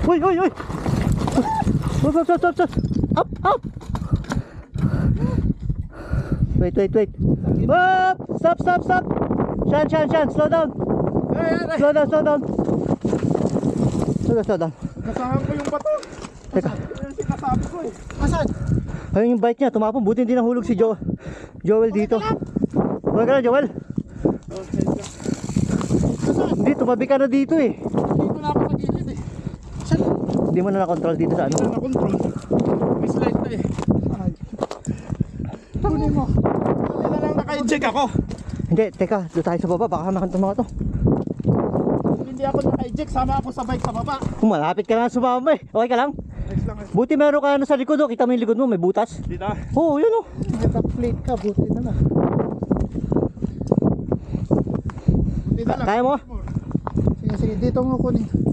Uy, uy, uy. Stop. Up. Wait. Up. Stop. Shan. Slow down. Slow down. Nasahan ko yung bato. Teka. Yung sinasabi ko eh. Asan? Ayun yung bite niya, tumapon. Buti hindi nahulog si Joel dito. Huwag ka na, Joel. Hindi, tumabi ka na dito eh. Dito na ako sa gilid eh. Saan? Hindi mo na na-control dito sa ano. Dito na control. May slide na eh. Tunin mo. Hindi na lang naka-inject ako. Hindi, teka, doon tayo sa baba. Baka hanakan mga to. Hindi ako naka-inject. Sama ako sa bike sa baba. Malapit ka na sumama eh. Okay ka lang? Next lang eh. Buti meron ka ano sa likod oh. Kita mo yung likod mo, may butas. Dito. Oo, yun oh. Naka-plate ka. Buti na lang. Buti na lang. Kaya mo? Sige. Dito mo kunin.